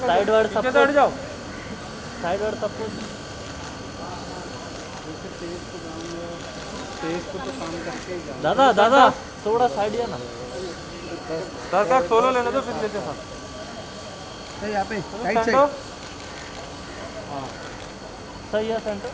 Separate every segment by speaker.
Speaker 1: Side word सब
Speaker 2: हट जाओ।
Speaker 1: साइड वर्ड सब कुछ
Speaker 2: तेज को तो काम करके ही जाओ।
Speaker 1: दादा दादा थोड़ा साइड या ना
Speaker 2: सर का सोलो लेने दो, फिर लेते सर।
Speaker 3: यहाँ पे राइट
Speaker 2: सेंटर।
Speaker 3: साइड।
Speaker 1: सही है सेंटर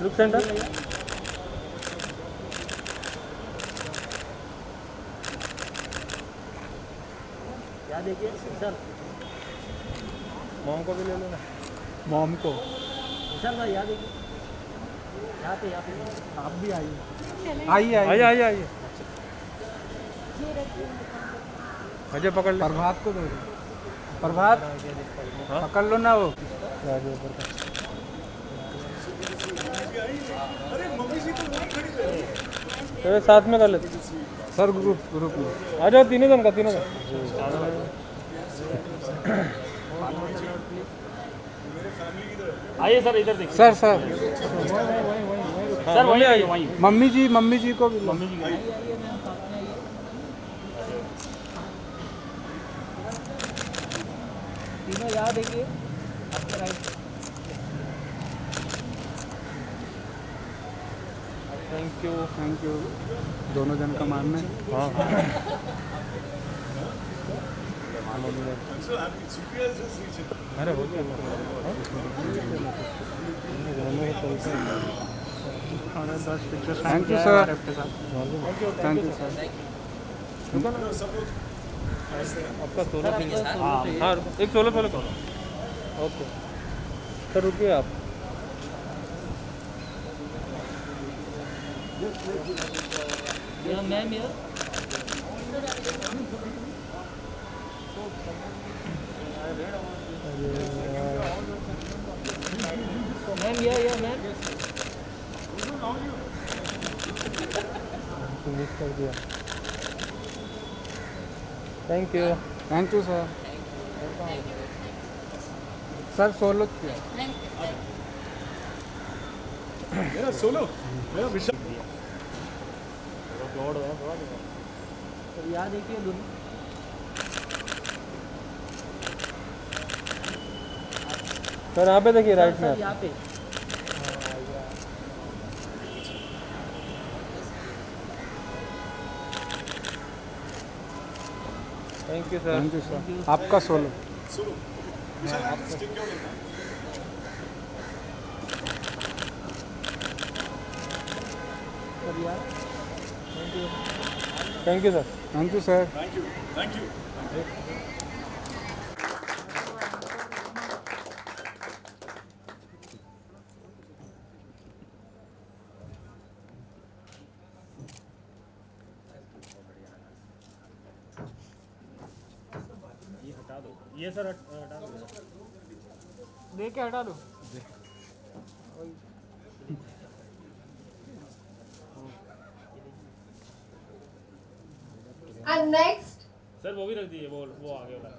Speaker 1: लुक सेंटर क्या देखिए सर
Speaker 2: मॉम को भी ले लो ना।
Speaker 3: मॉम को
Speaker 1: सर भाई यहाँ देखिए यहाँ पे
Speaker 3: आप भी आइए।
Speaker 2: आइए आइए आइए आइए। अजय पकड़ ले।
Speaker 3: प्रभात को दो। प्रभात पकड़ लो ना वो।
Speaker 2: चलो साथ में कर लेते।
Speaker 3: सर ग्रुप ग्रुप में
Speaker 2: आ जाओ तीनों जन का, तीनों जन।
Speaker 1: आइए सर इधर देखिए
Speaker 3: सर सर
Speaker 1: सर वहीं आइए वहीं
Speaker 3: मम्मी जी को भी लो।
Speaker 1: मम्मी जी तीनों यहाँ देखिए आपके राइट
Speaker 3: थैंक यू दोनों जन का मानना है।
Speaker 2: हाँ अरे हो गया।
Speaker 3: Thank you sir. Thank you sir.
Speaker 2: आपका सोलो हाँ एक सोलो सोलो करो। ओके सर रुकिए आप।
Speaker 1: मैम यार मैम या मैम
Speaker 2: मिस कर दिया। Thank you.
Speaker 3: Thank you sir. Sir solo किया।
Speaker 4: मेरा सोलो मेरा विषय
Speaker 1: तो यहाँ देखिए दोनों
Speaker 2: सर यहाँ पे देखिए राइट में।
Speaker 1: सर यहाँ पे
Speaker 2: thank you sir.
Speaker 3: Thank you sir. आपका सोलो।
Speaker 4: सोलो विशाल स्टिक क्यों लेना
Speaker 1: सर यहाँ
Speaker 2: thank you sir.
Speaker 3: Thank you sir.
Speaker 4: Thank you thank you
Speaker 2: ये सर हटा दो।
Speaker 3: देख के हटा दो।
Speaker 5: And next,
Speaker 2: सर वो भी रख दीजिए, वो आगे वाला।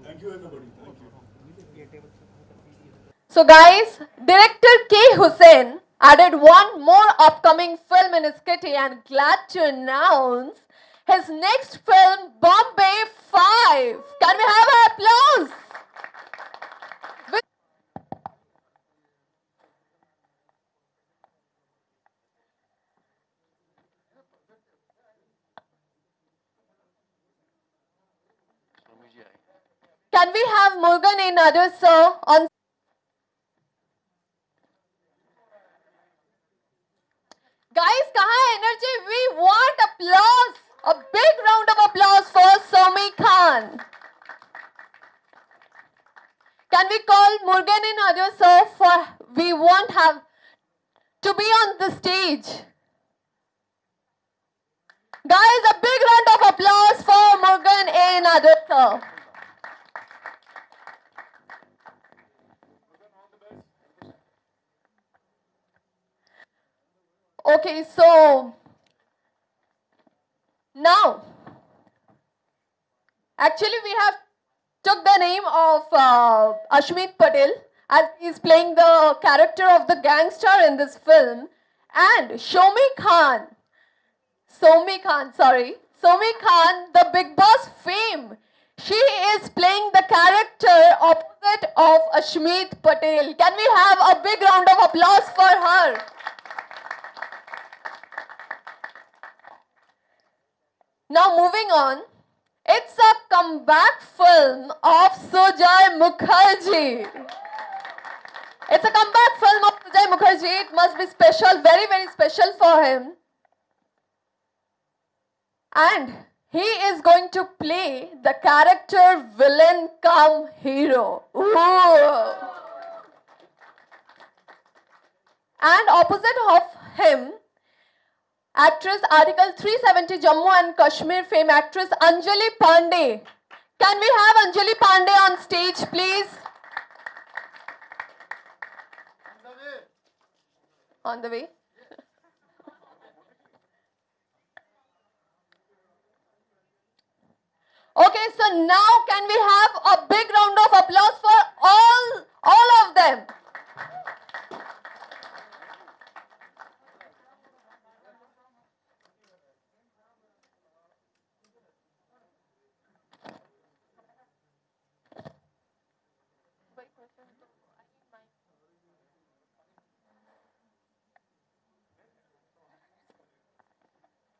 Speaker 4: Thank you everybody thank you
Speaker 5: so guys, director K. Hussain added one more upcoming film in his kitty and glad to announce his next film, Bombay 5. Can we have an applause? Can we have Murugan in others, sir, on Guys, kahan hai energy? We want applause. A big round of applause for Somi Khan. Can we call Murugan and others, sir, for we want have to be on the stage. Guys, a big round of applause for Murugan and others, sir. Okay, so now, actually we have took the name of Ashmeet Patel as he is playing the character of the gangster in this film, and Somi Khan, the Big Boss fame. She is playing the character opposite of Ashmeet Patel. Can we have a big round of applause for her? Now moving on, it's a comeback film of Sujay Mukherjee. It's a comeback film of Sujay Mukherjee. It must be special, very, very special for him. And he is going to play the character villain cum hero. Ooh. And opposite of him, actress Article 370 Jammu and Kashmir fame actress Anjali Pandey. Can we have Anjali Pandey on stage, please? On the way. Okay, so now can we have a big round of applause for all of them?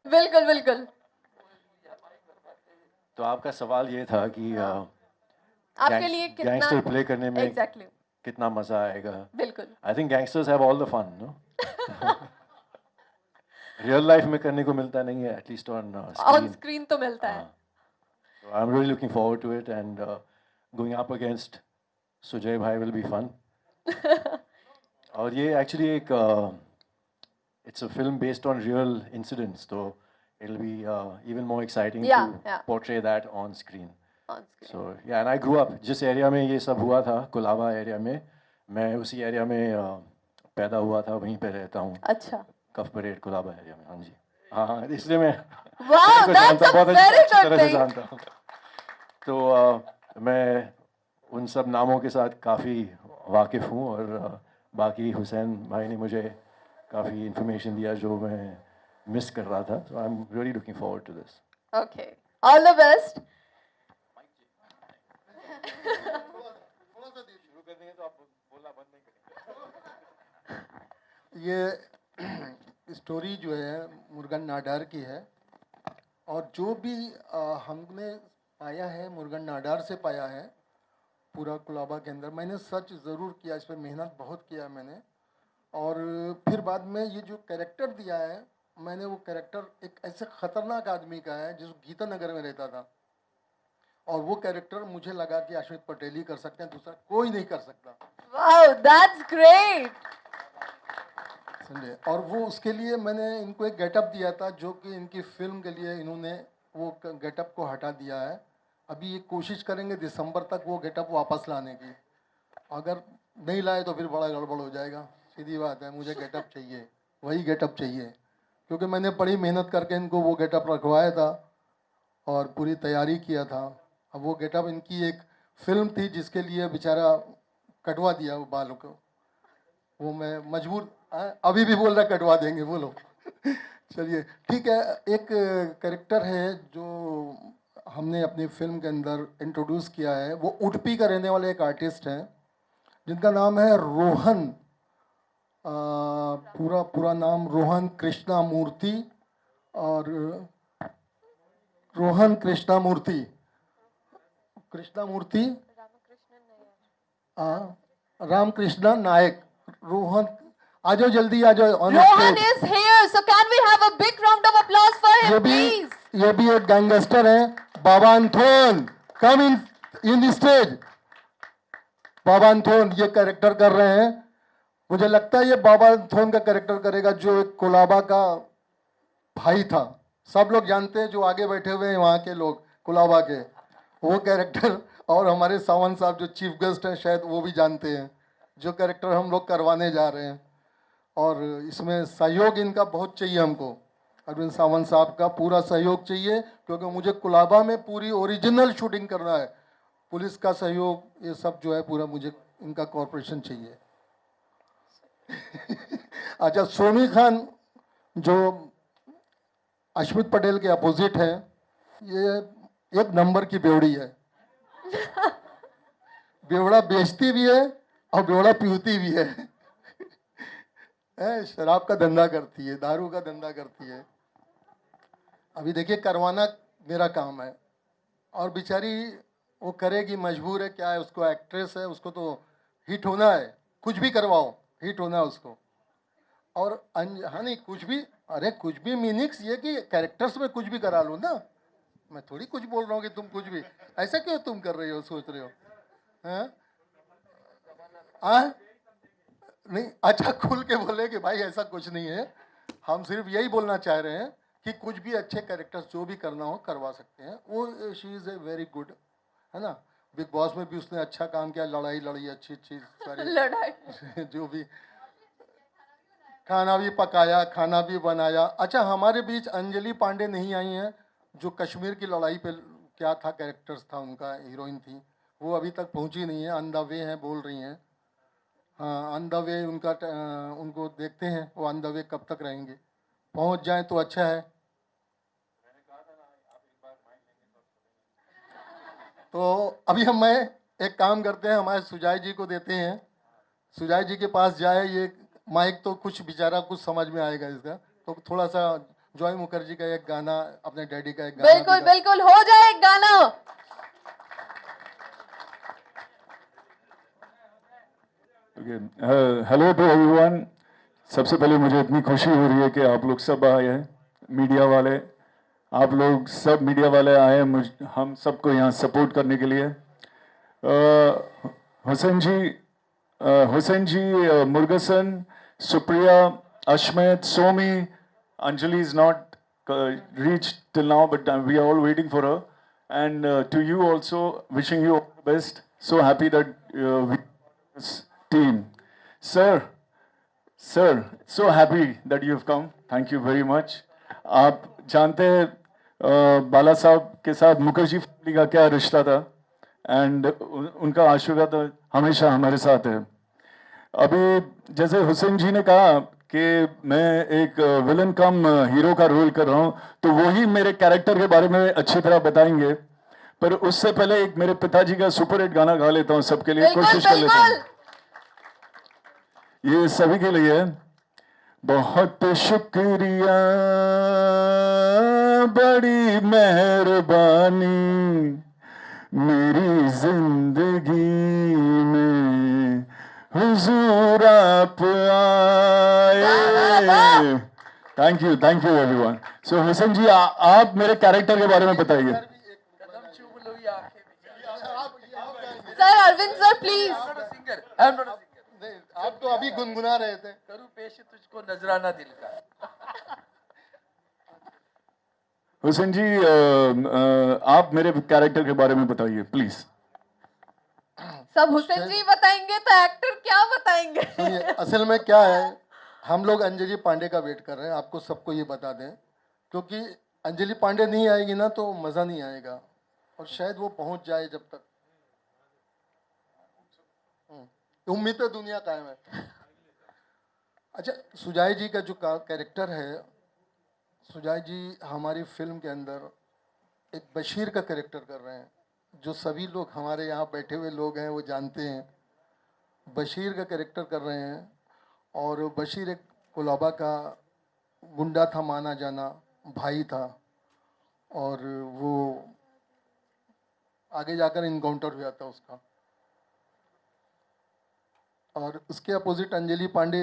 Speaker 5: बिल्कुल बिल्कुल.
Speaker 6: तो आपका सवाल ये था कि
Speaker 5: आपके लिए कितना
Speaker 6: गैंगस्टर प्ले करने में
Speaker 5: एग्जैक्टली
Speaker 6: कितना मजा आएगा.
Speaker 5: बिल्कुल.
Speaker 6: I think gangsters have all the fun, no. Real life में करने को मिलता नहीं है, एटलीस्ट ऑन
Speaker 5: स्क्रीन तो मिलता है.
Speaker 6: So I'm really looking forward to it, and going up against Sujay bhai will be fun. और ये actually एक it's a film based on real incidents, so it'll be even more exciting to portray that on screen. So yeah, and I grew up जिस area में ये सब हुआ था, Colaba area में, मैं उसी area में पैदा हुआ था, वहीं पे रहता हूँ.
Speaker 5: अच्छा.
Speaker 6: कफ परेड कोलाबा area में. हाँ जी. हाँ, इसलिए मैं
Speaker 5: Wow, that's a very good thing.
Speaker 6: तो मैं उन सब नामों के साथ काफ़ी वाकिफ़ हूँ, और बाकी हुसैन भाई ने मुझे काफ़ी इन्फॉर्मेशन दिया जो मैं मिस कर रहा था. So I am really looking forward to this.
Speaker 5: Okay, all the best.
Speaker 3: ये स्टोरी जो है मुर्गन नाडार की है, और जो भी हमने पाया है मुर्गन नाडार से पाया है पूरा कोलाबा के अंदर. मैंने सर्च ज़रूर किया, इस पर मेहनत बहुत किया मैंने, और फिर बाद में ये जो कैरेक्टर दिया है, मैंने वो कैरेक्टर एक ऐसे ख़तरनाक आदमी का है जो गीता नगर में रहता था, और वो कैरेक्टर मुझे लगा कि अश्वित पटेल ही कर सकते हैं, दूसरा कोई नहीं कर सकता.
Speaker 5: Wow, that's great.
Speaker 3: और वो उसके लिए मैंने इनको एक गेटअप दिया था, जो कि इनकी फिल्म के लिए इन्होंने वो गेटअप को हटा दिया है. अभी ये कोशिश करेंगे दिसंबर तक वो गेटअप वापस लाने की. अगर नहीं लाए तो फिर बड़ा गड़बड़ हो जाएगा. सीधी बात है, मुझे गेटअप चाहिए, वही गेटअप चाहिए, क्योंकि मैंने बड़ी मेहनत करके इनको वो गेटअप रखवाया था और पूरी तैयारी किया था. अब वो गेटअप इनकी एक फिल्म थी जिसके लिए बेचारा कटवा दिया वो बालों को. वो मैं मजबूर, अभी भी बोल रहा कटवा देंगे, बोलो. चलिए ठीक है. एक कैरेक्टर है जो हमने अपनी फिल्म के अंदर इंट्रोड्यूस किया है, वो उडुपी का रहने वाले एक आर्टिस्ट हैं जिनका नाम है रोहन. पूरा नाम रोहन कृष्णा मूर्ति, और रोहन कृष्णा मूर्ति रामकृष्ण नायक. रोहन, आ जाओ जल्दी, आ जाओ.
Speaker 5: Rohan is here, so can we have a big round of applause for him, please?
Speaker 3: ये भी एक गैंगस्टर है, बाबा अंथोन. कम इन द स्टेज. बाबा अंथोन ये कैरेक्टर कर रहे हैं. मुझे लगता है ये बाबा अंथोन का कैरेक्टर करेगा, जो एक कोलाबा का भाई था. सब लोग जानते हैं, जो आगे बैठे हुए हैं वहाँ के लोग कोलाबा के, वो कैरेक्टर. और हमारे सावंत साहब जो चीफ गेस्ट हैं, शायद वो भी जानते हैं जो कैरेक्टर हम लोग करवाने जा रहे हैं. और इसमें सहयोग इनका बहुत चाहिए हमको, अरविंद सावंत साहब का पूरा सहयोग चाहिए, क्योंकि मुझे कुलाबा में पूरी ओरिजिनल शूटिंग करना है। पुलिस का सहयोग ये सब जो है पूरा मुझे इनका कॉर्पोरेशन चाहिए। अच्छा, सोमी खान जो अश्मित पटेल के अपोजिट है, ये एक नंबर की बेवड़ी है। बेवड़ा बेचती भी है और बेवड़ा पीती भी है। शराब का धंधा करती है, दारू का धंधा करती है। अभी देखिए, करवाना मेरा काम है और बेचारी वो करेगी, मजबूर है, क्या है, उसको एक्ट्रेस है, उसको तो हिट होना है, कुछ भी करवाओ हिट होना है उसको। और हाँ नहीं, कुछ भी, अरे कुछ भी मीनिंग्स ये कि कैरेक्टर्स में कुछ भी करा लो ना। मैं थोड़ी कुछ बोल रहा हूँ कि तुम कुछ भी, ऐसा क्यों तुम कर रहे हो, सोच रहे हो? हाँ नहीं, अच्छा खुल के बोले कि भाई ऐसा कुछ नहीं है। हम सिर्फ यही बोलना चाह रहे हैं कि कुछ भी अच्छे कैरेक्टर्स जो भी करना हो करवा सकते हैं। वो she is a very good, है ना। बिग बॉस में भी उसने अच्छा काम किया, लड़ाई लड़ी अच्छी अच्छी सारी
Speaker 5: लड़ाई
Speaker 3: जो भी, खाना भी पकाया, खाना भी बनाया। अच्छा, हमारे बीच अंजलि पांडे नहीं आई हैं, जो कश्मीर की लड़ाई पे क्या था कैरेक्टर्स था उनका, हीरोइन थी, वो अभी तक पहुंची नहीं है, ऑन द वे हैं बोल रही हैं। हाँ, ऑन द वे उनका उनको देखते हैं वो ऑन द वे कब तक रहेंगे, पहुंच जाएं तो अच्छा है। तो अभी मैं एक काम करते हैं, हमारे सुजाय जी को देते हैं, सुजाय जी के पास जाए, ये माइक तो कुछ बेचारा कुछ समझ में आएगा इसका, तो थोड़ा सा जॉय मुखर्जी का एक गाना, अपने डैडी का एक गाना।
Speaker 5: बिल्कुल बिल्कुल, हो जाए एक गाना।
Speaker 7: Hello to everyone. सबसे पहले मुझे इतनी खुशी हो रही है कि आप लोग सब आए हैं, मीडिया वाले, आप लोग सब मीडिया वाले आए हैं हम सबको यहाँ सपोर्ट करने के लिए। हुसैन जी, मुर्गसन, Supriya, Ashmit, Somi, Anjali is not reached till now, but we are all waiting for her. And to you also, wishing you all the best. So happy that we this team. Sir, so happy that you have come. Thank you very much. आप जानते हैं बाला साहब के साथ Mukherjee family का क्या रिश्ता था, एंड उनका आशीर्वाद हमेशा हमारे साथ है। अभी जैसे हुसैन जी ने कहा कि मैं एक विलन कम हीरो का रोल कर रहा हूं, तो वही मेरे कैरेक्टर के बारे में अच्छी तरह बताएंगे। पर उससे पहले एक मेरे पिताजी का सुपर हिट गाना गा लेता हूं सबके लिए, कोशिश कर लेता हूं। ये सभी के लिए। बहुत शुक्रिया, बड़ी मेहरबानी, मेरी जिंदगी में हुजूर आप आए। Thank you everyone. So Hussain ji, आप मेरे कैरेक्टर के बारे में बताइए।
Speaker 5: Sir, Arvind sir please.
Speaker 3: आप तो अभी गुनगुना रहे थे।
Speaker 1: करूँ पेश तुझको नजराना दिल का।
Speaker 7: हुसैन जी, आप मेरे कैरेक्टर के बारे में बताइए प्लीज।
Speaker 5: सब हुसैन जी बताएंगे तो एक्टर क्या बताएंगे?
Speaker 3: असल में क्या है, हम लोग अंजलि पांडे का वेट कर रहे हैं, आपको सबको ये बता दें, क्योंकि अंजलि पांडे नहीं आएगी ना तो मज़ा नहीं आएगा, और शायद वो पहुंच जाए जब तक। उम्मीद है दुनिया कायम है। अच्छा, सुजाय जी का जो कैरेक्टर है, सुजाय जी हमारी फिल्म के अंदर एक बशीर का कैरेक्टर कर रहे हैं, जो सभी लोग हमारे यहाँ बैठे हुए लोग हैं वो जानते हैं। बशीर का कैरेक्टर कर रहे हैं, और बशीर एक कोलाबा का गुंडा था, माना जाना भाई था, और वो आगे जाकर इनकाउंटर हुआ था उसका। और उसके अपोजिट अंजलि पांडे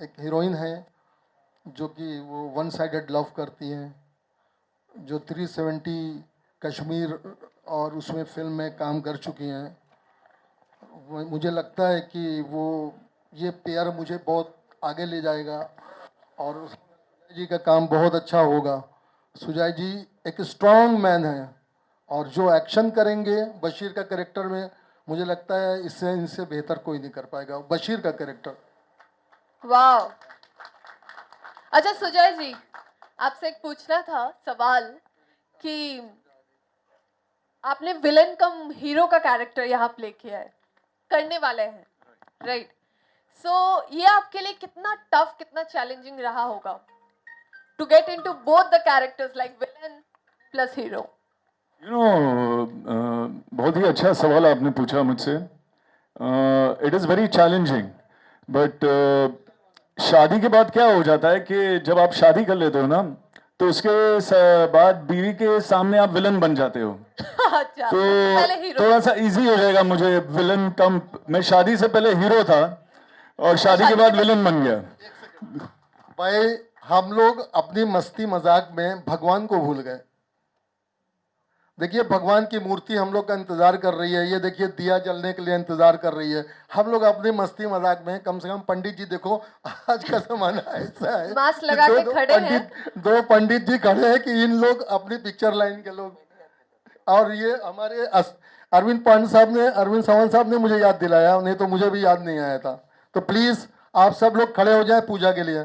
Speaker 3: एक हीरोइन है, जो कि वो वन साइडेड लव करती हैं, जो 370 कश्मीर और उसमें फिल्म में काम कर चुकी हैं। मुझे लगता है कि वो ये पेयर मुझे बहुत आगे ले जाएगा, और सुजाय जी का काम बहुत अच्छा होगा। सुजाय जी एक स्ट्रॉन्ग मैन है, और जो एक्शन करेंगे बशीर का कैरेक्टर में, मुझे लगता है इससे इनसे बेहतर कोई नहीं कर पाएगा बशीर का कैरेक्टर।
Speaker 5: वाह। अच्छा सुजय जी, आपसे एक पूछना था सवाल कि आपने विलन कम हीरो का कैरेक्टर यहाँ प्ले किया है, करने वाले हैं, राइट? सो ये आपके लिए कितना टफ, कितना चैलेंजिंग रहा होगा to get into both the characters like villain plus hero?
Speaker 7: बहुत ही अच्छा सवाल आपने पूछा मुझसे। It is very challenging, but शादी के बाद क्या हो जाता है कि जब आप शादी कर लेते हो ना, तो उसके बाद बीवी के सामने आप विलन बन जाते हो।
Speaker 5: अच्छा,
Speaker 7: तो
Speaker 5: पहले हीरो।
Speaker 7: थोड़ा सा इजी हो जाएगा मुझे विलन कम। मैं शादी से पहले हीरो था और शादी के बाद विलन बन गया।
Speaker 3: भाई हम लोग अपनी मस्ती मजाक में भगवान को भूल गए। देखिए भगवान की मूर्ति हम लोग का इंतजार कर रही है, ये देखिए दिया जलने के लिए इंतजार कर रही है। हम लोग अपनी मस्ती मजाक में, कम से कम पंडित जी देखो आज का जमाना ऐसा है,
Speaker 5: मास्क लगा के खड़े हैं।
Speaker 3: दो पंडित जी खड़े हैं कि इन लोग अपनी पिक्चर लाइन के लोग। और ये हमारे अरविंद पांडे साहब ने, अरविंद सावंत साहब ने मुझे याद दिलाया, नहीं तो मुझे भी याद नहीं आया था। तो प्लीज आप सब लोग खड़े हो जाए पूजा के लिए।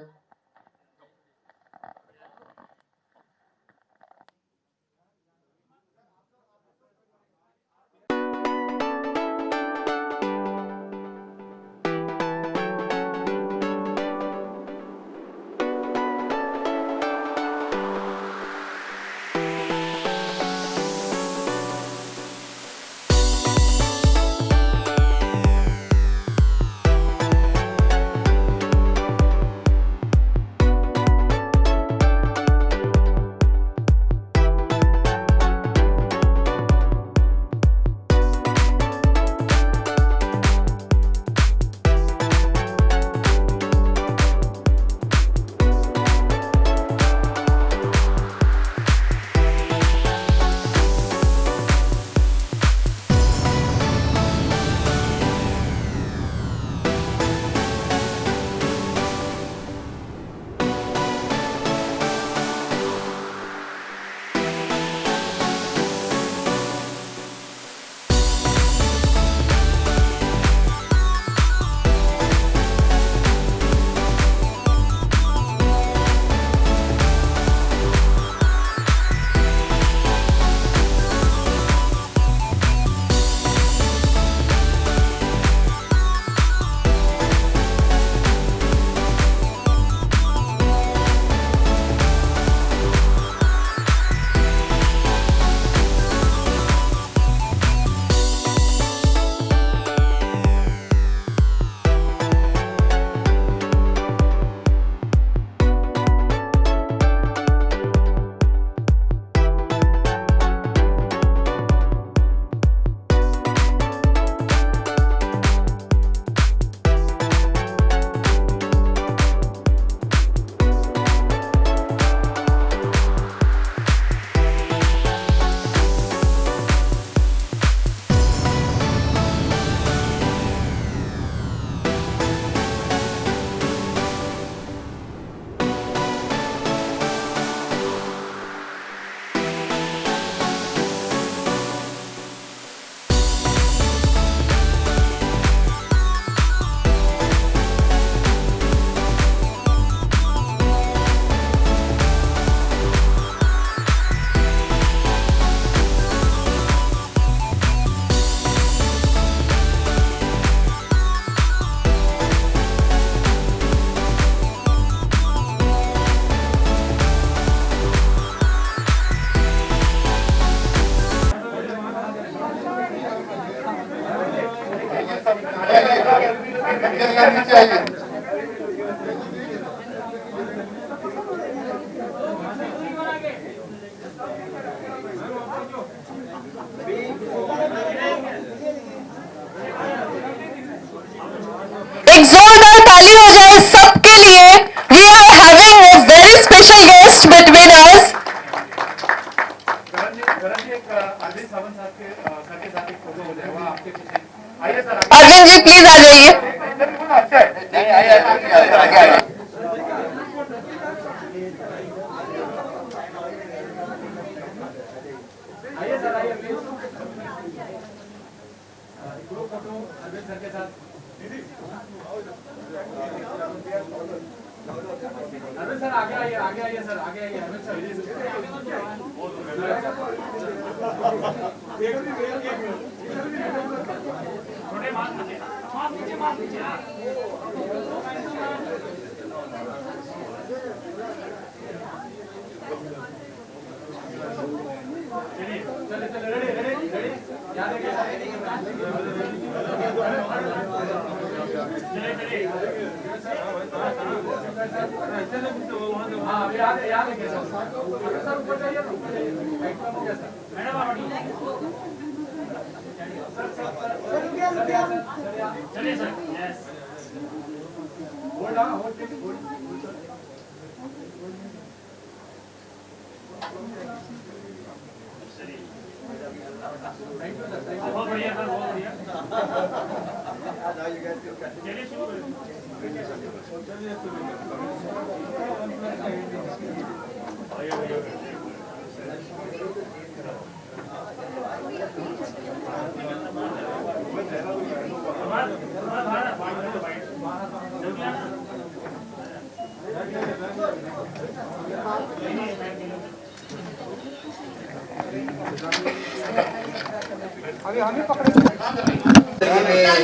Speaker 3: नीचे आइए।
Speaker 5: एक जोरदार ताली हो जाए सबके लिए। We are having a very special guest between us. Arvind ji please आ जाइए।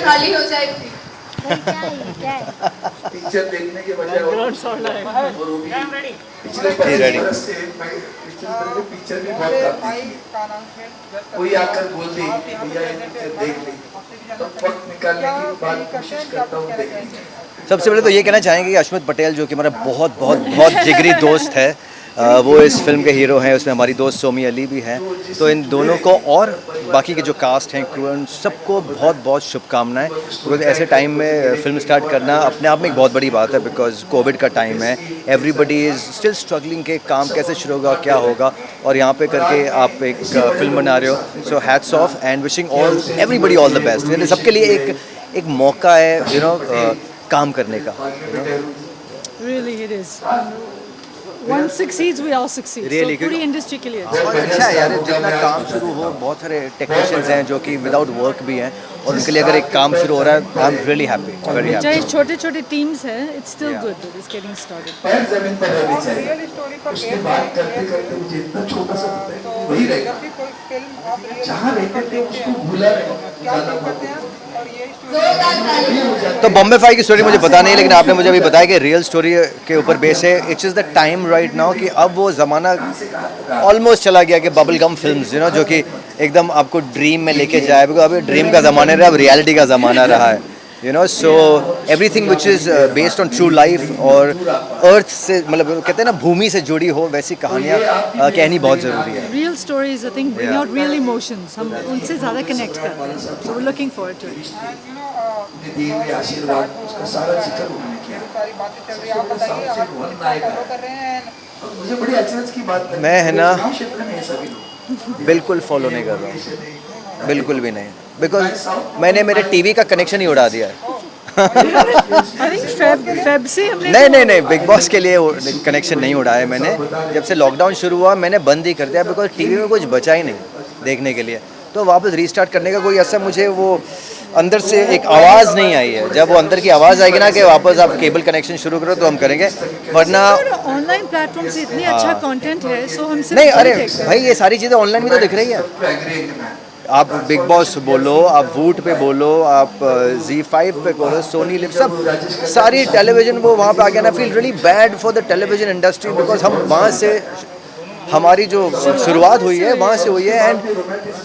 Speaker 5: खाली हो जाएगी।
Speaker 8: पिक्चर देखने के बजाय और वो भी पिछले 25 बरस से पिक्चर भी बहुत काफी कोई आकर बोल दे भैया ये पिक्चर देख ले तो वक्त निकालने की बात कोशिश करता हूँ देखने की।
Speaker 9: सबसे पहले तो ये कहना चाहेंगे कि अश्मित पटेल जो कि हमारा बहुत बहुत बहुत जिगरी दोस्त है, वो इस फिल्म के हीरो हैं। उसमें हमारी दोस्त सोमी अली भी हैं। तो इन दोनों को और बाकी के जो कास्ट हैं, क्रू, सबको बहुत बहुत शुभकामनाएं। बिकॉज ऐसे टाइम में फिल्म स्टार्ट करना अपने आप में एक बहुत बड़ी बात है, बिकॉज कोविड का टाइम है। एवरीबडी इज़ स्टिल स्ट्रगलिंग के काम कैसे शुरू होगा, क्या होगा, और यहाँ पे करके आप एक फिल्म बना रहे हो। So hats off and wishing all everybody all the best. सबके लिए एक मौका है काम करने का।
Speaker 10: Really it is. One succeeds, we all succeed.
Speaker 9: Really,
Speaker 10: so पूरी इंडस्ट्री के लिए
Speaker 9: बहुत अच्छा है यार, जितना काम शुरू हो। बहुत सारे टेक्नीशियंस हैं जो कि विदाउट वर्क भी हैं, और उनके लिए अगर एक काम शुरू हो रहा है, आई am really happy, very happy.
Speaker 10: चाहे छोटे छोटे टीम्स हैं, it's still good that is getting started.
Speaker 8: पैर जमीन पर रहने चाहिए। उसके बाद करते करते मुझे इतना छोटा सा होता है वही रहेगा, जहाँ रहते थे उसको भूला रहेगा।
Speaker 9: तो बॉम्बे फाइव की स्टोरी मुझे पता नहीं, लेकिन आपने मुझे अभी बताया कि रियल स्टोरी के ऊपर बेस है। It's is the time right now कि अब वो ज़माना ऑलमोस्ट चला गया कि बबल गम फिल्म जो कि एकदम आपको ड्रीम में लेके जाए। बिकॉज अभी ड्रीम का ज़माना रहा, अब रियलिटी का ज़माना रहा है। So everything which is based on true life और अर्थ से, मतलब कहते हैं ना, भूमि से जुड़ी हो, वैसी कहानियाँ कहनी बहुत ज़रूरी है।
Speaker 10: Real stories I think bring out real emotions, हम उनसे ज़्यादा कनेक्ट करते हैं। So we are looking forward to it.
Speaker 8: दिए हुए आशीर्वाद उसका सारा जिक्र उन्होंने किया। मुझे बड़ी अचरज की बात लगी,
Speaker 9: मैं है ना
Speaker 8: क्षेत्र में ऐसा भी लोग
Speaker 9: बिल्कुल फॉलो नहीं कर रहा हूँ, बिल्कुल भी नहीं। बिकॉज मैंने मेरे टीवी का कनेक्शन ही उड़ा दिया है।
Speaker 10: आई थिंक फेब से हमने
Speaker 9: नहीं, बिग बॉस के लिए कनेक्शन नहीं उड़ाया मैंने। जब से लॉकडाउन शुरू हुआ मैंने बंद ही कर दिया, बिकॉज टीवी में कुछ बचा ही नहीं देखने के लिए। तो वापस रीस्टार्ट करने का कोई ऐसा मुझे वो अंदर से एक आवाज़ नहीं आई है। जब वो अंदर की आवाज़ आएगी ना कि वापस आप केबल कनेक्शन शुरू करो, तो हम करेंगे, वरना
Speaker 10: ऑनलाइन प्लेटफॉर्म से इतनी अच्छा कंटेंट है। सो हमसे
Speaker 9: नहीं। अरे भाई, ये सारी चीज़ें ऑनलाइन भी तो दिख रही है। आप बिग बॉस बोलो, आप वूट पे बोलो, आप Z5 पे बोलो, सोनी लिव, सब सारी टेलीविजन वो वहाँ पे आ गया ना। Feel really bad for the television industry, because हम वहाँ से, हमारी जो शुरुआत हुई है वहाँ से हुई है। एंड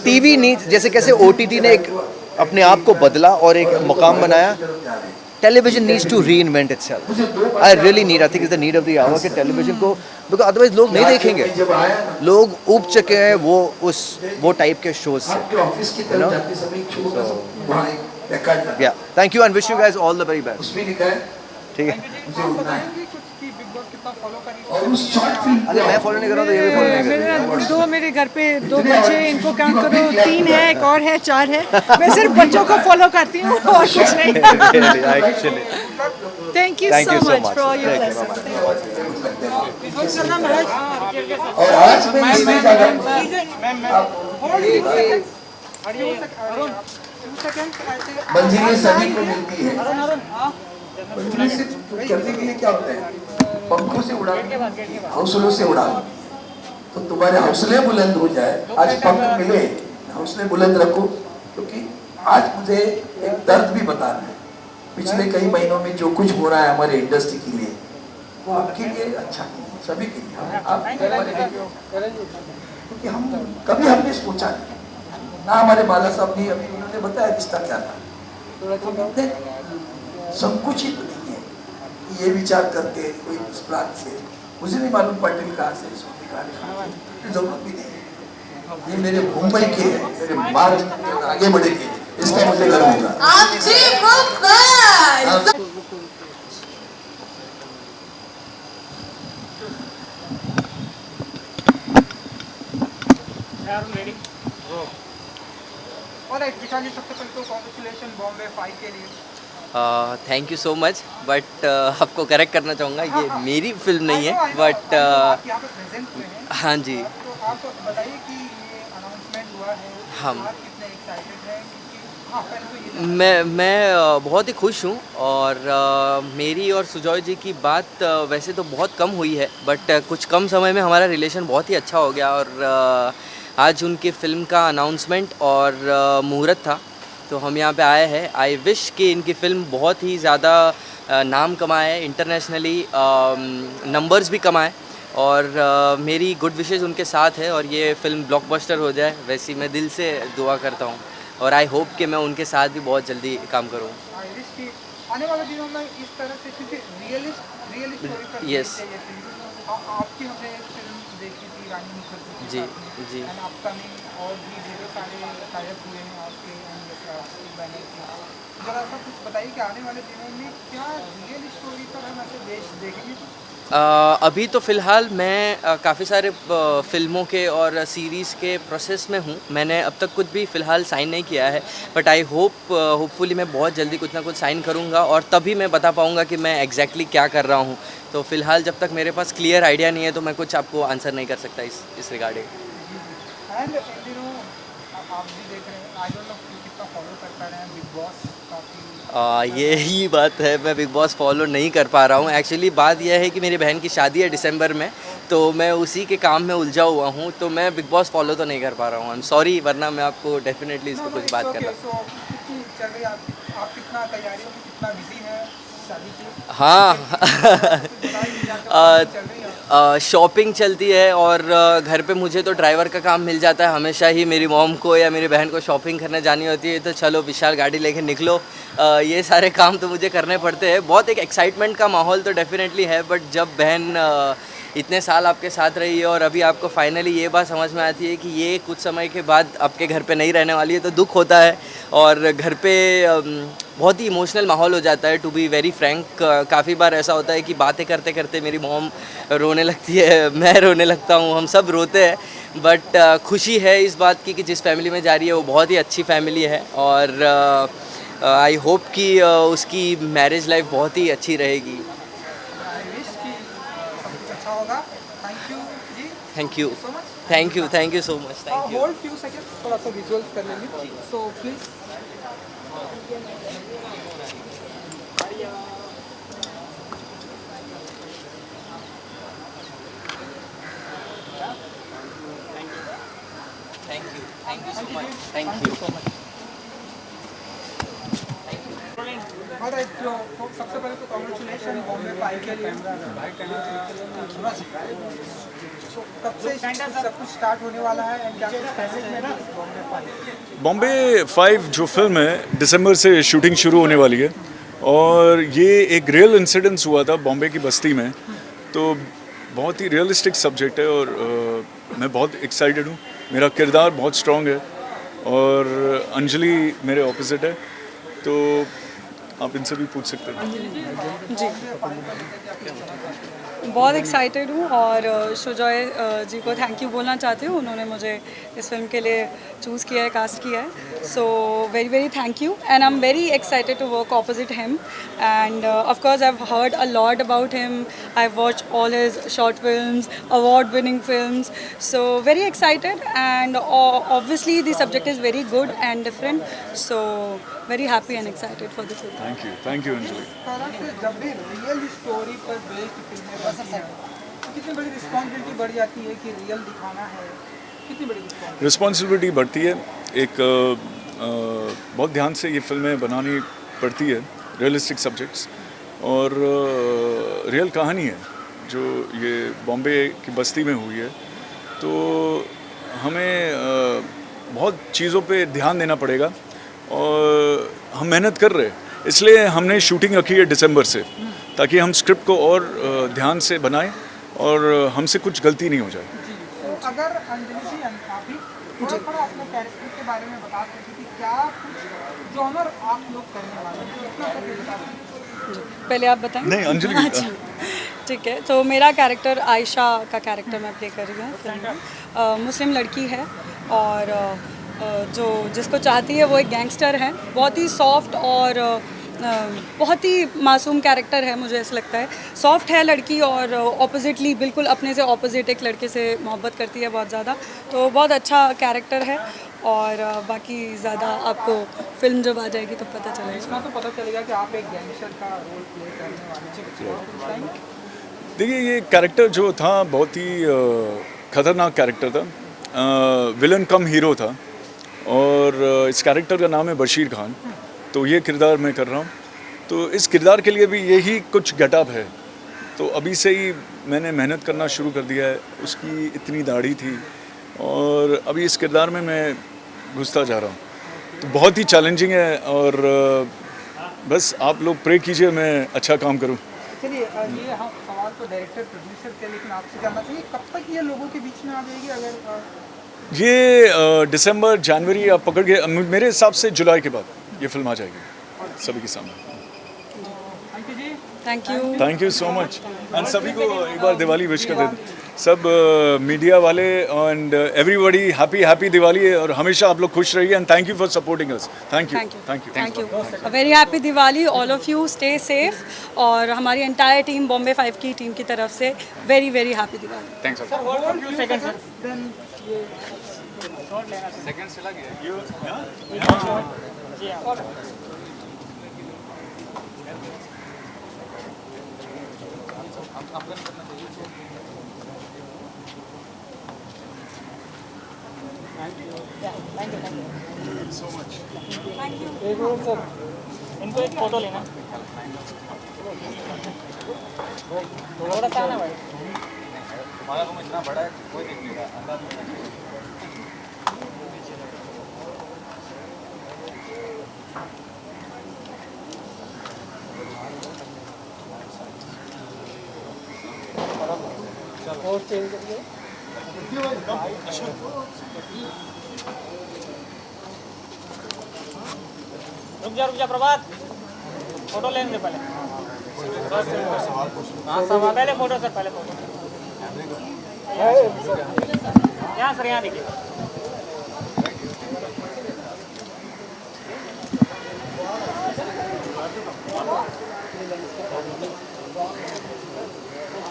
Speaker 9: टीवी नीड, जैसे कैसे OTT ने एक अपने आप को बदला और एक मुकाम बनाया, television needs to reinvent itself. I really need, I think is the need of the hour कि टेलीविजन को, बिकॉज अदरवाइज लोग नहीं देखेंगे। लोग ऊब चुके हैं वो टाइप के शोज से। या thank you and wish you guys all the very best. ठीक है। अरे मैं फॉलो नहीं कर रहा, तो ये भी फॉलो नहीं कर रहा।
Speaker 10: मेरे घर पे 2 बच्चे, इनको काउंट करो, 3 है, एक और है, 4 है। मैं सिर्फ बच्चों को फॉलो करती हूँ और कुछ नहीं। Thank you so much for all your blessings.
Speaker 8: और आज मैं इसमें मंजिलें सभी को मिलती है, मंजिलें सिर्फ करने के लिए क्या होता है, पंखों से उड़ा, हौसलों से उड़ा, तो तुम्हारे हौसले बुलंद हो जाए। आज पंख मिले, हौसले बुलंद रखो, क्योंकि आज मुझे एक दर्द भी बताना है। पिछले कई महीनों में जो कुछ हो रहा है हमारे इंडस्ट्री के लिए, वो आपके लिए अच्छा नहीं, सभी के लिए, आप क्योंकि हम कभी हमने सोचा नहीं ना, हमारे बाला साहब ने अभी उन्होंने बताया रिश्ता क्या था, तो इतने संकुचित नहीं है कि ये विचार करके कोई इस प्लान से, मुझे नहीं मालूम पाटिल कहाँ से, सोनी कहाँ से, जरूरत भी नहीं है। ये मेरे मुंबई के हैं, मेरे मार्ग आगे बढ़ेंगे, इसका मुझे गर्व होगा।
Speaker 1: सबसे पहले तो कॉन्ग्रेचुलेशन बॉम्बे 5 के लिए।
Speaker 11: Thank you so much, but आपको करेक्ट करना चाहूँगा, ये मेरी फिल्म नहीं है, बट हाँ जी,
Speaker 1: तो आप बताइए कि ये अनाउंसमेंट हुआ है,
Speaker 11: हम
Speaker 1: आप कितने एक्साइटेड हैं, क्योंकि हाँ पहले तो ये
Speaker 11: मैं बहुत ही खुश हूँ। और मेरी और सुजॉय जी की बात वैसे तो बहुत कम हुई है, बट कुछ कम समय में हमारा रिलेशन बहुत ही अच्छा हो गया। और आज उनकी फ़िल्म का अनाउंसमेंट और मुहूर्त था, तो हम यहाँ पे आए हैं। आई विश कि इनकी फ़िल्म बहुत ही ज़्यादा नाम कमाए, इंटरनेशनली नंबर्स भी कमाए, और मेरी गुड विशेज़ उनके साथ है, और ये फ़िल्म ब्लॉकबस्टर हो जाए, वैसी मैं दिल से दुआ करता हूँ। और आई होप कि मैं उनके साथ भी बहुत जल्दी काम करूँ।
Speaker 1: आने वाले दिनों में इस तरह से, क्योंकि रियल स्टोरी पर
Speaker 11: Yes.
Speaker 1: आपकी हमने फिल्म देखी थी रानी मुखर्जी
Speaker 11: जी जी,
Speaker 1: एंड अपकमिंग और भी ढेरों सारे टाइप हुए हैं आपके एंड बैनर के। जरा सा कुछ बताइए कि आने वाले दिनों में क्या रियल स्टोरी पर हम ऐसे देखेंगे?
Speaker 11: अभी तो फ़िलहाल मैं काफ़ी सारे फ़िल्मों के और सीरीज़ के प्रोसेस में हूँ। मैंने अब तक कुछ भी फ़िलहाल साइन नहीं किया है, बट आई होपफुली मैं बहुत जल्दी कुछ ना कुछ साइन करूँगा, और तभी मैं बता पाऊँगा कि मैं एग्जैक्टली क्या कर रहा हूँ। तो फ़िलहाल जब तक मेरे पास क्लियर आइडिया नहीं है, तो मैं कुछ आपको आंसर नहीं कर सकता इस रिगार्डिंग।
Speaker 1: एंड आप भी देख रहे हैं, आई डोंट नो कितना फॉलो कर पा रहे हैं बिग बॉस, काफ़ी
Speaker 11: यही बात है, मैं बिग बॉस फॉलो नहीं कर पा रहा हूँ। एक्चुअली बात यह है कि मेरी बहन की शादी है दिसंबर में, तो मैं उसी के काम में उलझा हुआ हूँ, तो मैं बिग बॉस फॉलो तो नहीं कर पा रहा हूँ। आई एम सॉरी, वरना मैं आपको डेफिनेटली इसको कुछ बात कर रहा हूँ।
Speaker 1: चल रही आप कितना तैयारियों में कितना बिजी है शादी की?
Speaker 11: हाँ शॉपिंग चलती है, और घर पे मुझे तो ड्राइवर का काम मिल जाता है हमेशा ही। मेरी मॉम को या मेरी बहन को शॉपिंग करने जानी होती है, तो चलो विशाल गाड़ी लेके निकलो, ये सारे काम तो मुझे करने पड़ते हैं। बहुत एक एक्साइटमेंट का माहौल तो डेफिनेटली है, बट जब बहन इतने साल आपके साथ रही है और अभी आपको फाइनली ये बात समझ में आती है कि ये कुछ समय के बाद आपके घर पे नहीं रहने वाली है, तो दुख होता है। और घर पे बहुत ही इमोशनल माहौल हो जाता है, टू बी वेरी फ्रैंक। काफ़ी बार ऐसा होता है कि बातें करते करते मेरी मॉम रोने लगती है, मैं रोने लगता हूँ, हम सब रोते हैं। बट खुशी है इस बात की कि जिस फैमिली में जा रही है वो बहुत ही अच्छी फैमिली है, और आई होप कि उसकी मैरिज लाइफ बहुत ही अच्छी रहेगी। Thank you so much.
Speaker 1: Hold few seconds, थोड़ा सा विजुअल्स कर लेंगे, so please.
Speaker 11: Thank you so much. Thank you.
Speaker 1: तो सबसे पहले तो कांग्रेचुलेशन बॉम्बे 5 के लिए। कब से सब कुछ स्टार्ट होने वाला है एंड क्या
Speaker 7: बॉम्बे 5 जो फिल्म है दिसंबर से शूटिंग शुरू होने वाली है, और ये एक रियल इंसिडेंस हुआ था बॉम्बे की बस्ती में, तो बहुत ही रियलिस्टिक सब्जेक्ट है, और मैं बहुत एक्साइटेड हूँ। मेरा किरदार बहुत स्ट्रॉन्ग है, और अंजलि मेरे ऑपोजिट है, तो आप इनसे भी पूछ सकते हैं।
Speaker 10: जी बहुत एक्साइटेड हूँ और सुजॉय जी को थैंक यू बोलना चाहती हूँ, उन्होंने मुझे इस फिल्म के लिए चूज़ किया है, कास्ट किया है, so very very thank you and I am very excited to work opposite him and of course I have heard a lot about him, I have watched all his short films, award winning films, so very excited and obviously the subject is very good and different, so very happy and excited for the film.
Speaker 7: Thank you Anjali.
Speaker 1: जब भी real story पर based फिल्में बनती हैं तो कितनी बड़ी responsibility बढ़ जाती है कि रियल दिखाना है, कितनी बड़ी
Speaker 7: रिस्पॉन्सिबिलिटी बढ़ती है, एक बहुत ध्यान से ये फिल्में बनानी पड़ती है, रियलिस्टिक सब्जेक्ट्स और रियल कहानी है जो ये बॉम्बे की बस्ती में हुई है, तो हमें बहुत चीज़ों पे ध्यान देना पड़ेगा और हम मेहनत कर रहे हैं, इसलिए हमने शूटिंग रखी है दिसंबर से, ताकि हम स्क्रिप्ट को और ध्यान से बनाएं और हमसे कुछ गलती नहीं हो जाए।
Speaker 1: तो अगर अंजलि जी अभी थोड़ा अपने कैरेक्टर के बारे में बता सकते कि क्या कुछ जॉनर आप लोग करने वाले हैं, इतना करके बता सकते?
Speaker 10: पहले आप बताएं।
Speaker 7: नहीं अंजलि।
Speaker 10: ठीक है, तो मेरा कैरेक्टर आयशा का कैरेक्टर मैं प्ले कर रही हूँ फिल्म में। मुस्लिम लड़की है और जो जिसको चाहती है वो एक गैंगस्टर है, बहुत ही सॉफ्ट और बहुत ही मासूम कैरेक्टर है, मुझे ऐसा लगता है। सॉफ्ट है लड़की और ऑपोजिटली बिल्कुल अपने से ऑपोजिट एक लड़के से मोहब्बत करती है बहुत ज़्यादा, तो बहुत अच्छा कैरेक्टर है और बाकी ज़्यादा आपको फिल्म जब आ जाएगी तो पता चलेगा।
Speaker 1: इसमें तो पता चलेगा कि आप एक गैंगस्टर का रोल प्ले करने वाले हैं।
Speaker 7: देखिए ये कैरेक्टर जो था बहुत ही ख़तरनाक कैरेक्टर था, विलन कम हीरो था और इस कैरेक्टर का नाम है बशीर खान, तो ये किरदार मैं कर रहा हूँ, तो इस किरदार के लिए भी यही कुछ गेटअप है, तो अभी से ही मैंने मेहनत करना शुरू कर दिया है। उसकी इतनी दाढ़ी थी और अभी इस किरदार में मैं घुसता जा रहा हूँ, तो बहुत ही चैलेंजिंग है और बस आप लोग प्रे कीजिए मैं अच्छा काम करूँ।
Speaker 1: चलिए ये हम सवाल तो डायरेक्टर प्रोड्यूसर के, लेकिन आपसे जानना चाहिए कब तक ये लोगों के बीच में आ जाएगी? अगर
Speaker 7: ये दिसंबर जनवरी आप पकड़ के, मेरे हिसाब से जुलाई के बाद ये फिल्म आ जाएगी सभी के सामने। Thank you so much and सभी को एक बार दिवाली विश कर दें, सब मीडिया वाले एंड एवरीबॉडी हैप्पी दिवाली और हमेशा आप लोग खुश रहिए and thank you for supporting us. Thank you
Speaker 10: very happy Diwali all of you, stay safe और हमारी एंटायर टीम बॉम्बे 5 की टीम की तरफ से very very happy Diwali.
Speaker 2: Thanks sir. Second चला गया
Speaker 12: इनको एक फोटो लेना थोड़ा सा ना भाई,
Speaker 2: तुम्हारा रूम इतना बड़ा है कोई देख लेगा अंदर।
Speaker 12: और चेंज करिए। रुक जा प्रभात, फोटो लेने दे पहले। हाँ पहले फोटो सर, पहले फोटो यहाँ सर, यहाँ देखिए।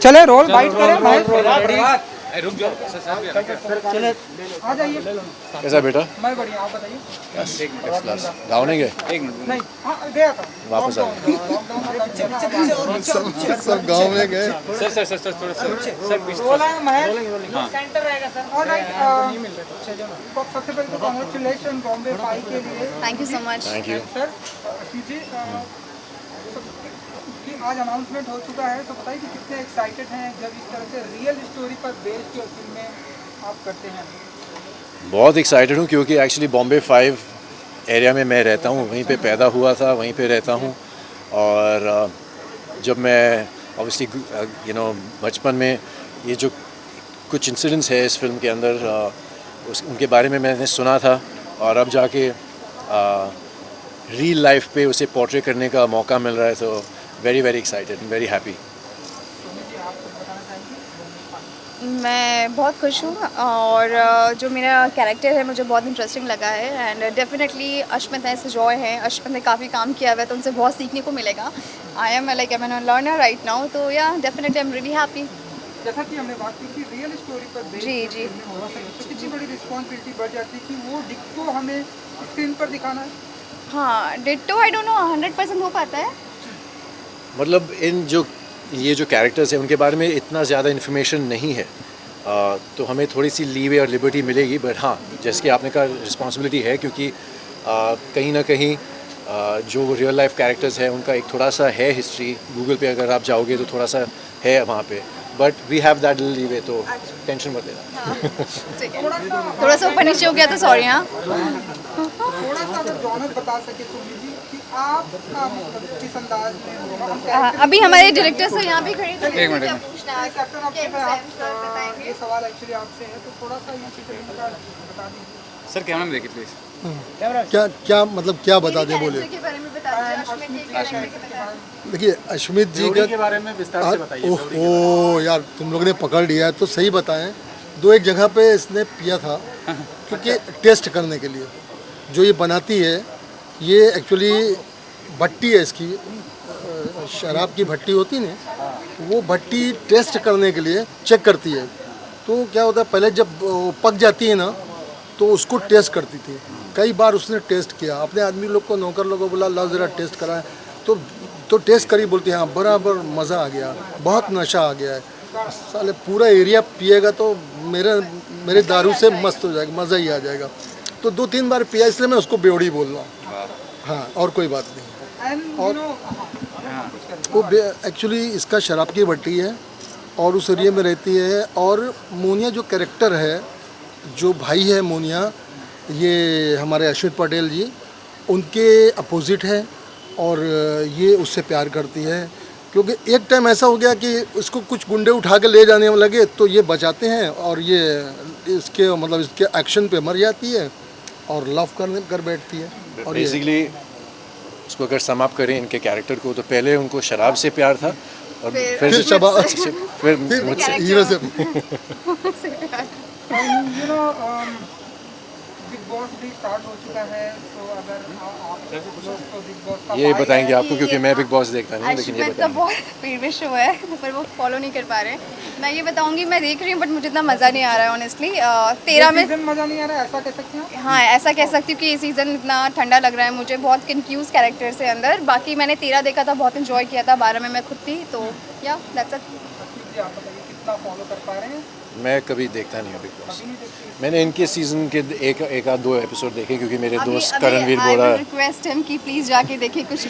Speaker 1: चले रोल बाइट करें भाई,
Speaker 2: रुक जाओ
Speaker 1: चले आ जाइए।
Speaker 6: कैसा बेटा?
Speaker 1: मैं बढ़िया, आप बताइए।
Speaker 6: गाँव नहीं गए?
Speaker 1: नहीं, हाँ गया था,
Speaker 6: वापस आ गए? सब गाँव में गए।
Speaker 2: सर थोड़ा सर
Speaker 1: रोल है महल
Speaker 12: सेंटर रहेगा सर।
Speaker 1: सबसे पहले तो कांग्रेचुलेशन बॉम्बे 5 के लिए।
Speaker 5: Thank you so much.
Speaker 6: Thank you
Speaker 1: sir ji कि आज अनाउंसमेंट हो चुका है, तो बताइए कि कितने एक्साइटेड हैं जब इस तरह से रियल स्टोरी पर बेस्ड जो फिल्में आप करते हैं?
Speaker 6: बहुत एक्साइटेड हूँ क्योंकि एक्चुअली बॉम्बे 5 एरिया में मैं रहता हूँ, वहीं पे पैदा हुआ था, वहीं पे रहता हूँ और जब मैं ऑब्वियसली बचपन में ये जो कुछ इंसिडेंट्स है इस फिल्म के अंदर उनके बारे में मैंने सुना था और अब जाके रियल लाइफ पे उसे पोर्ट्रे करने का मौका मिल रहा है, तो very very excited, very happy.
Speaker 13: मैं बहुत खुश हूँ और जो मेरा कैरेक्टर है मुझे बहुत इंटरेस्टिंग लगा है एंड डेफिनेटली अश्मित है, सजॉय हैं, अश्मित ने काफ़ी काम किया हुआ है तो उनसे बहुत सीखने को मिलेगा। I am an learner right now, तो yeah definitely I am really happy.
Speaker 1: जैसा कि हमने बात की कि रियल स्टोरी पर बेस्ड
Speaker 13: जी
Speaker 1: तो कितनी बड़ी रिस्पॉन्सिबिलिटी बढ़ जाती है कि वो डिक्टो हमें स्क्रीन पर दिखाना है।
Speaker 13: हाँ, डिट्टो आई डोंट नो 100% हो पाता है।
Speaker 6: मतलब ये जो कैरेक्टर्स हैं उनके बारे में इतना ज़्यादा इन्फॉर्मेशन नहीं है, तो हमें थोड़ी सी लीवे और लिबर्टी मिलेगी। बट हाँ, जैसे कि आपने कहा, रिस्पॉन्सिबिलिटी है क्योंकि कहीं ना कहीं जो रियल लाइफ कैरेक्टर्स हैं उनका एक थोड़ा सा है हिस्ट्री। गूगल पे अगर आप जाओगे तो थोड़ा सा है वहाँ पे, but we have that leeway, तो टेंशन मत लेना।
Speaker 13: थोड़ा सा ऊपर नीचे हो गया तो सॉरी। हाँ,
Speaker 1: थोड़ा सा अगर जॉनर बता सके सोनी जी कि आपका मतलब किस अंदाज में होगा।
Speaker 13: अभी हमारे डायरेक्टर से यहाँ पे खड़े थे।
Speaker 1: एक मिनट कैप्टन आपसे ये सवाल एक्चुअली आपसे है, तो थोड़ा सा यहाँ से फिल्म का बता दीजिए
Speaker 4: सर कैमरा में देखिए प्लीज।
Speaker 3: क्या मतलब क्या बता दें, बोले। देखिए अश्मित जी
Speaker 4: के बारे में विस्तार से बताइए।
Speaker 3: ओह यार, तुम लोगों ने पकड़ लिया है तो सही बताएं। दो एक जगह पे इसने पिया था क्योंकि टेस्ट करने के लिए जो ये बनाती है, ये एक्चुअली भट्टी है इसकी, शराब की भट्टी होती है ना, वो भट्टी टेस्ट करने के लिए चेक करती है। तो क्या होता है, पहले जब पक जाती है ना तो उसको टेस्ट करती थी। कई बार उसने टेस्ट किया, अपने आदमी लोग को, नौकर लोगों को बोला ला ज़रा टेस्ट कराएं, तो टेस्ट करी, बोलती है हाँ बराबर मज़ा आ गया, बहुत नशा आ गया है। साले पूरा एरिया पिएगा तो मेरे दारू से मस्त हो जाएगा, मज़ा ही आ जाएगा। तो 2-3 बार पिया, इसलिए मैं उसको बेवड़ी बोल रहा हूँ। हाँ, और कोई बात नहीं। और वो एक्चुअली इसका शराब की भट्टी है और उस एरिया में रहती है। और मोनिया जो कैरेक्टर है, जो भाई है मोनिया, ये हमारे अश्वित पटेल जी, उनके अपोजिट है और ये उससे प्यार करती है। क्योंकि एक टाइम ऐसा हो गया कि उसको कुछ गुंडे उठा के ले जाने में लगे तो ये बचाते हैं और ये इसके एक्शन पे मर जाती है और लव कर बैठती है। और
Speaker 6: बेसिकली इसको अगर समाप्त करें इनके कैरेक्टर को, तो पहले उनको शराब से प्यार था और फिर हीरो से।
Speaker 1: बिग बॉस भी स्टार्ट हो चुका है, तो अगर आप तो बिग बॉस का
Speaker 6: ये बताएंगे आपको, क्योंकि मैं बिग बॉस देखता नहीं, लेकिन ये
Speaker 13: बताएंगे। बहुत फेवरेट शो है पर वो फॉलो नहीं कर पा रहे। मैं ये बताऊंगी, मैं देख रही हूँ बट मुझे इतना मज़ा नहीं आ रहा है ऑनेस्टली। 13 में
Speaker 1: मज़ा नहीं आ रहा है, ऐसा कह सकती हूँ।
Speaker 13: हाँ, ऐसा कह सकती हूँ कि ये सीज़न इतना ठंडा लग रहा है मुझे, बहुत कंफ्यूज कैरेक्टर से अंदर। बाकी मैंने 13 देखा था, बहुत इन्जॉय किया था। 12 में मैं खुद थी, तो या दैट्स इट।
Speaker 1: आप बताइए कितना फॉलो कर पा रहे हैं।
Speaker 6: मैं कभी देखता नहीं हूँ बिग बॉस। मैंने इनके सीजन के एक आध 2 एपिसोड देखे क्योंकि मेरे दोस्त करणवीर बोला
Speaker 13: रिक्वेस्ट हिम कि प्लीज जाके देखिए कुछ।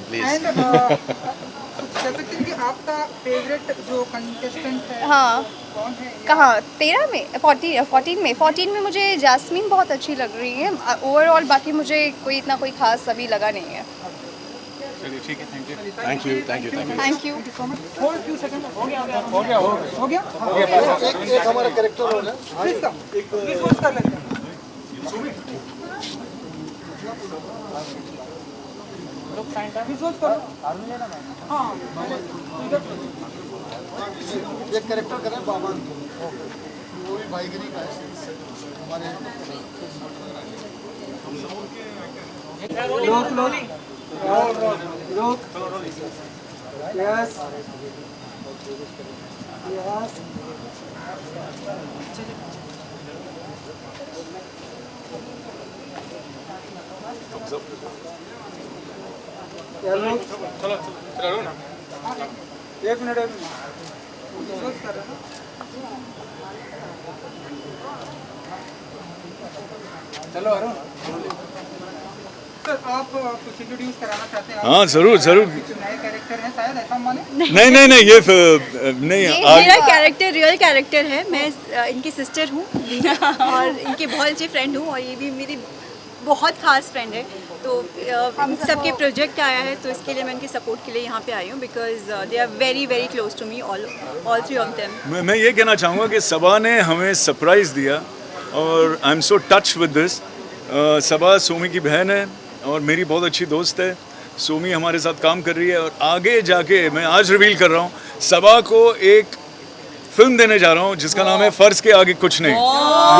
Speaker 6: प्लीज
Speaker 1: कि आपका फेवरेट जो कंटेस्टेंट है,
Speaker 13: हाँ,
Speaker 1: कौन है?
Speaker 13: कहाँ? 13 में, 14 में मुझे जैस्मीन बहुत अच्छी लग रही है ओवरऑल। बाकी मुझे कोई इतना कोई खास अभी लगा नहीं है।
Speaker 4: चलिए ठीक है,
Speaker 6: thank you.
Speaker 1: Hold few second. हो गया।
Speaker 3: एक हमारा कैरेक्टर हो गया।
Speaker 1: प्लीज होल्ड कर लेते हैं। हाँ,
Speaker 3: एक कैरेक्टर करें बाबा, वो भी भाईगिरी का है हमारे।
Speaker 1: लोग यस
Speaker 4: चलो ना।
Speaker 1: एक मिनट चलो अरुण सर, आप कुछ इंट्रोड्यूस कराना चाहते हैं?
Speaker 4: हाँ जरूर।
Speaker 1: नए कैरेक्टर हैं शायद, ऐसा माने?
Speaker 4: नहीं, ये
Speaker 10: मेरा कैरेक्टर रियल कैरेक्टर है। मैं इनकी सिस्टर हूँ और इनके बहुत अच्छे फ्रेंड हूँ और ये भी मेरी बहुत खास फ्रेंड है। तो सबके प्रोजेक्ट आया है तो इसके लिए मैं इनके सपोर्ट के लिए यहाँ पे आई हूँ, because they are very very close to me, all 3 of them.
Speaker 7: मैं ये कहना चाहूँगा कि सबा ने हमें सरप्राइज़ दिया और I am so touch with this. Saba Somi की बहन है और मेरी बहुत अच्छी दोस्त है। सोमी हमारे साथ काम कर रही है और आगे जाके मैं आज रिवील कर रहा हूँ, सबा को एक फिल्म देने जा रहा हूँ जिसका नाम है फर्ज के आगे कुछ नहीं,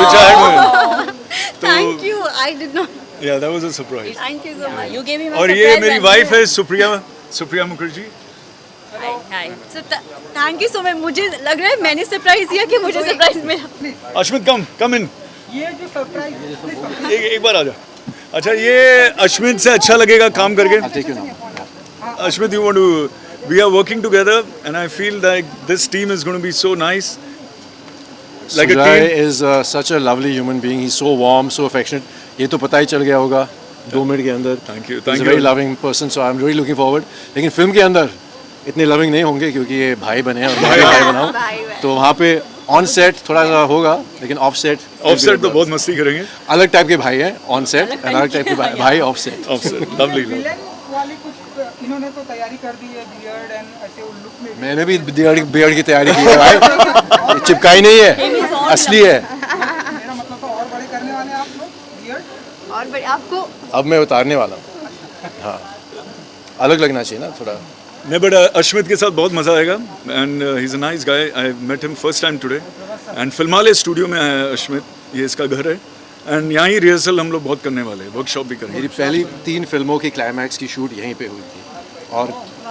Speaker 7: which I had
Speaker 10: Thank you. I did not.
Speaker 7: yeah, that was a surprise.
Speaker 10: Thank you so much. You gave me my
Speaker 7: और ये मेरी वाइफ है Supriya Mukherjee.
Speaker 10: Hi. So thank you so much. मुझे लग रहा है मैंने सरप्राइज दिया कि मुझे सरप्राइज मिला.
Speaker 7: अश्मित कम इन.
Speaker 1: ये जो सरप्राइज
Speaker 7: एक बार आ जा. अच्छा ये अश्मित से अच्छा लगेगा काम करके. Ashmit, we are working together, and I feel like this team is going to be so nice. Like
Speaker 6: Sujay
Speaker 7: a team.
Speaker 6: is such a lovely human being. He's so warm, so affectionate. ये तो पता ही चल गया होगा 2 minute के अंदर.
Speaker 7: Thank you.
Speaker 6: He's a very loving person, so I'm really looking forward. लेकिन film के अंदर इतने loving नहीं होंगे क्योंकि ये भाई बने हैं और मैं भी भाई बनाऊँ. तो वहाँ पे ऑन सेट थोड़ा सा होगा, लेकिन ऑफ सेट
Speaker 7: तो बहुत मस्ती करेंगे.
Speaker 6: अलग टाइप के भाई हैं ऑन सेट, अलग टाइप के भाई ऑफ सेट.
Speaker 7: Lovely.
Speaker 1: विलेन वाली कुछ इन्होंने तो तैयारी कर दी है, बियर्ड एंड ऐसे लुक में.
Speaker 6: मैंने भी बियर्ड की तैयारी की है भाई. ये चिपकाई नहीं है, असली है.
Speaker 1: मेरा मतलब तो और बड़े करने वाले हैं आप लोग बियर्ड.
Speaker 13: और बड़े आपको
Speaker 6: अब मैं उतारने वाला हूँ. हाँ, अलग लगना चाहिए ना थोड़ा.
Speaker 7: नहीं बट अश्मित के साथ बहुत मजा आएगा and he is a nice guy. I met him first time today and Filmalaya studio में है अश्मित. ये इसका घर है एंड यहाँ ही रिहर्सल हम लोग बहुत करने वाले हैं, वर्कशॉप भी करेंगे.
Speaker 6: मेरी पहली 3 फिल्मों की क्लाइमैक्स की शूट यहीं पे हुई थी और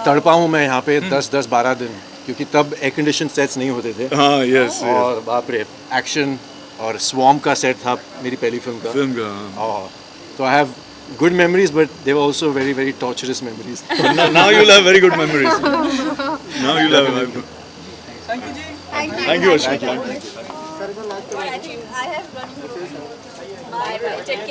Speaker 6: तड़पा हूँ मैं यहाँ पे 10-12 दिन, क्योंकि तब एयर कंडीशन सेट्स नहीं होते थे.
Speaker 7: हाँ यस.
Speaker 6: और बाप रे, एक्शन और स्वॉम्प का सेट था मेरी पहली फिल्म का. तो I have good memories, but they were also very, very torturous memories.
Speaker 7: now you'll have very good memories. Now you'll have.
Speaker 1: Thank you ji.
Speaker 7: Thank you, Ashwin.
Speaker 10: I have running. Bye. Take care.